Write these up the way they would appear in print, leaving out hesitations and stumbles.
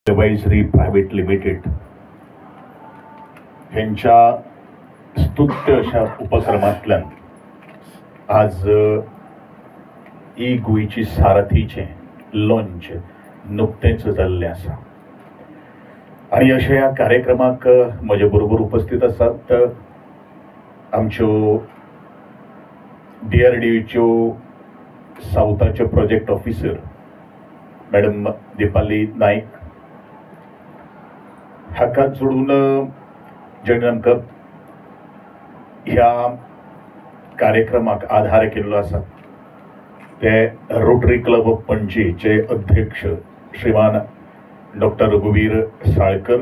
Advisory private limited यांच्या स्तुत्य अशा उपक्रमातल्यान आज ई गोयची सारथीचे लॉन्च नुकतेच जाल्ले आसा आणि अशा ह्या कार्यक्रमाक म्हजे बरोबर उपस्थित आसात आमच्यो DRDOच्यो सावथाच्यो project officer madam Dipali Naik हाका जोडून जेणे आमकां ह्या कार्यक्रमाक आधार केल्लो आसा ते रोटरी क्लब ऑफ पणजीचे अध्यक्ष श्रीमान डॉक्टर रघुवीर साळकर,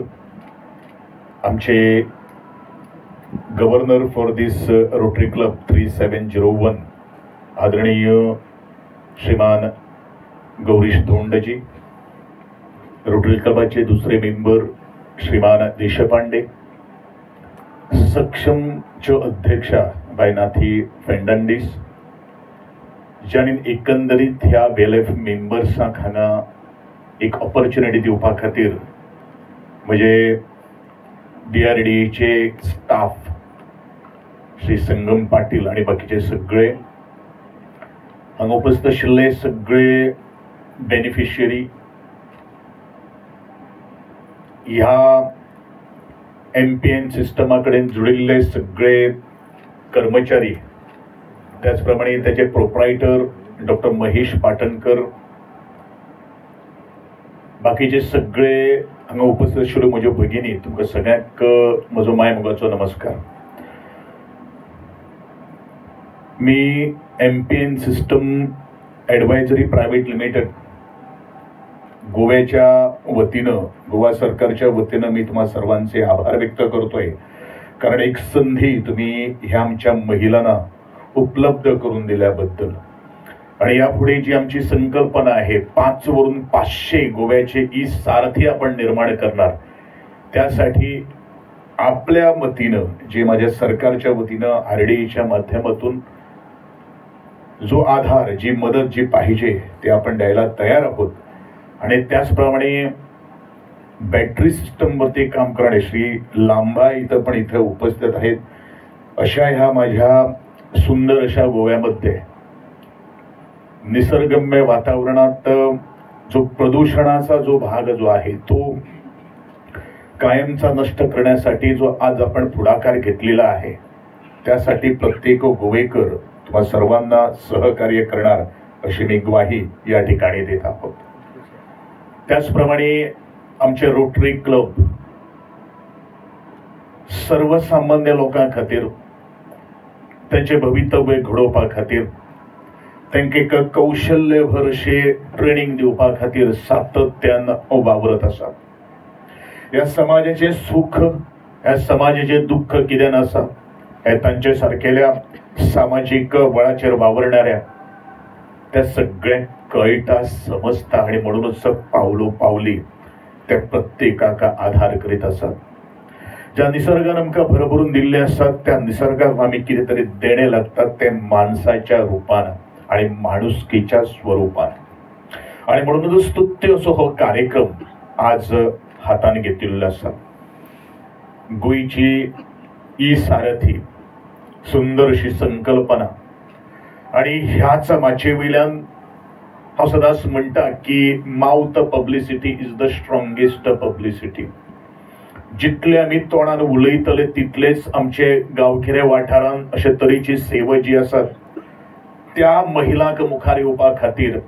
आमचे governor for this rotary club 3701 आदरणीय श्रीमान गौरीश धोंडजी, रोटरी क्लबाचे दुसरे मेंबर श्रीमान देशपांडे, सक्षमच्यो अध्यक्षा बाय नाथी फेर्नांडीस, ज्याने एकंदरीत ह्या वेलएफ मेंबर्सांक हांगा एक ऑपॉर्च्युनिटी दिवपा खातीर म्हणजे DRDOचे स्टाफ श्री संगम पाटील आणि बाकीचे सगळे हांगा उपस्थित आशिल्ले सगळे बेनिफिशियरी, ह्या MPN सिस्टमा कडेन जुळिल्ले सगळे कर्मचारी, त्याचप्रमाणे त्याचे प्रोप्रायटर डॉक्टर महेश पाटणकर, बाकीचे सगळे हांगा उपस्थित आशिल्ल्यो म्हज्यो भगिनी, तुमकां सगळ्यांक म्हजो मायमोगाचो नमस्कार. मी MPN सिस्टम एडवायझरी प्रायव्हेट लिमिटेड गोव्याच्या वतीनं, गोवा सरकारच्या वतीनं मी तुम्हा सर्वांचे आभार व्यक्त करतोय, कारण एक संधी तुम्ही ह्या आमच्या महिलांना उपलब्ध करून दिल्याबद्दल. आणि यापुढे जी आमची संकल्पना आहे 5 वरून 500 गोव्याचे ई सारथी आपण निर्माण करणार, त्यासाठी आपल्या वतीनं जे माझ्या सरकारच्या वतीनं RDOच्या माध्यमातून जो आधार, जी मदत जी पाहिजे ते आपण द्यायला तयार आहोत. आणि त्याचप्रमाणे बॅटरी सिस्टमवरती काम करणे श्री लांबा इथं पण इथं उपस्थित आहेत. अशा ह्या माझ्या सुंदर अशा गोव्यामध्ये निसर्गम्य वातावरणात जो प्रदूषणाचा जो भाग जो आहे तो कायमचा नष्ट करण्यासाठी जो आज आपण पुढाकार घेतलेला आहे, त्यासाठी प्रत्येक गोवेकर तुम्हा सर्वांना सहकार्य करणार अशी मी ग्वाही या ठिकाणी देत आहोत. त्याचप्रमाणे आमचे रोटरी क्लब सर्वसामान्य लोकां खातीर त्यांचे भवितव्य घडोवपा खातीर, तांकां एक कौशल्यभर अशे ट्रेनिंग दिवपा खातीर सातत्यान वावरत आसा. ह्या समाजाचे सुख, ह्या समाजाचे दुःख कितें आसा हे तांचे सारकेल्या सामाजिक बळाचेर वावरणाऱ्या त्या सगळ्यांक कळटा, समजता आणि म्हणूनच पावलो पावली त्या प्रत्येकाक आधार करीत आसात. ज्या निसर्गान आमकां भरभरून दिल्ले आसात त्या निसर्गाक आमी कितें तरी देणे लागतात, ते माणसाच्या रूपान आणि माणुसकीच्या स्वरूपान. आणि म्हणूनच स्तुत्य असो हो कार्यक्रम आज हातान घेतिल्लो आसा. गोयची ई सारथी सुंदर अशी संकल्पना, आणि ह्याच माचे वयल्यान हांव सदांच म्हणटा की mouth publicity is the strongest publicity. जितले आमी तोंडान उलयतले तितलेच आमचे गांवगिऱ्या वाठारांत अशे तरेची सेवा जी आसात त्या महिलांक मुखार येवपा खातीर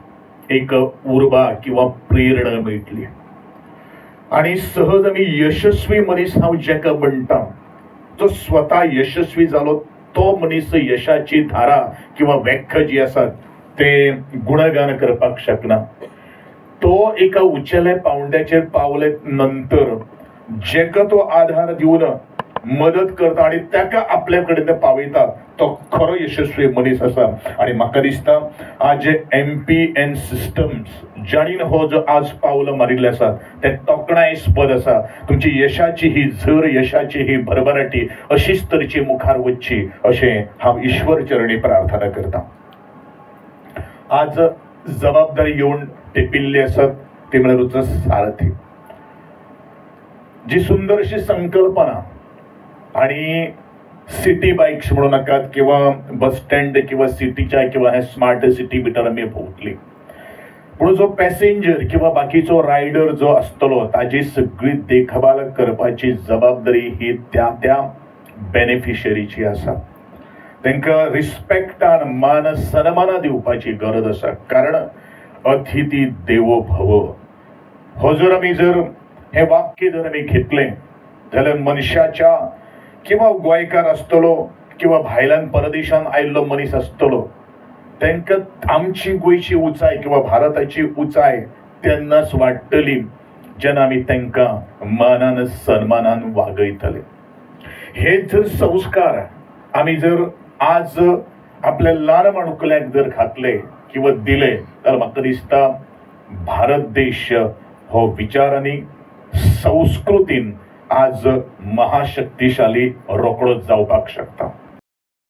एक उर्बा किंवा प्रेरणा मेळटली. आणि सहज आमी यशस्वी मनीस हांव जेका म्हणटा, जो स्वता यशस्वी जालो तो मनीस यशाची धारा किंवा व्याख्या जी आसात ते गुणगान करपाक शकना. तो एका उंचेल्या पावंड्याचेर पावले नंतर जेका तो आधार दिवन मदत करता आणि ताका आपल्या कडेन पावयता तो खरो यशस्वी मनीस आसा. आणि म्हाका दिसता आज जे MPN सिस्टम्स जाणीन हो जो आज पावल मारिल्ले आसा ते तोखणायस्पद आसा. तुमची यशाची ही झर, यशाची ही भरभराटी अशीच तरेची मुखार वचची अशें हांव ईश्वर चरणी प्रार्थना करता. आज जबाबदारी येवन तेपिल्ली आसात ती म्हळ्यार सारथी. जी सुंदरशी संकल्पना आणि सिटी बाईक्स म्हणू नकात किंवा बस स्टँड किंवा सिटीच्या किंवा हे स्मार्ट सिटी भितर आमी भोंवतली, पूण जो पॅसेंजर किंवा बाकीचो रायडर जो आसतलो ताजी सगळी देखभाल करपाची जबाबदारी ही त्या त्या बेनिफिशरीची आसा. तांकां रिस्पेक्टान मान सन्मान दिवपाची गरज आसा, कारण अतिथी देवो भव हो जर हे वाक्य जर आमी घेतलें जाल्यार मनशाच्या किंवा गोंयकार आसतलो किंवा भायल्यान परदेशान आयिल्लो मनीस आसतलो तांकां आमची गोंयची उंचाय किंवा भारताची उंचाय तेन्नाच वाडटली जेन्ना आमी तांकां मानान सन्मानान वागयतले. हे जर संस्कार आमी जर आज आपल्या ल्हान माणकुल्याक जर घातले किंवा दिले जाल्यार म्हाका दिसता भारत देश हो विचारांनी संस्कृतीन आज महाशक्तिशाली रोखडोच जावपाक शकता.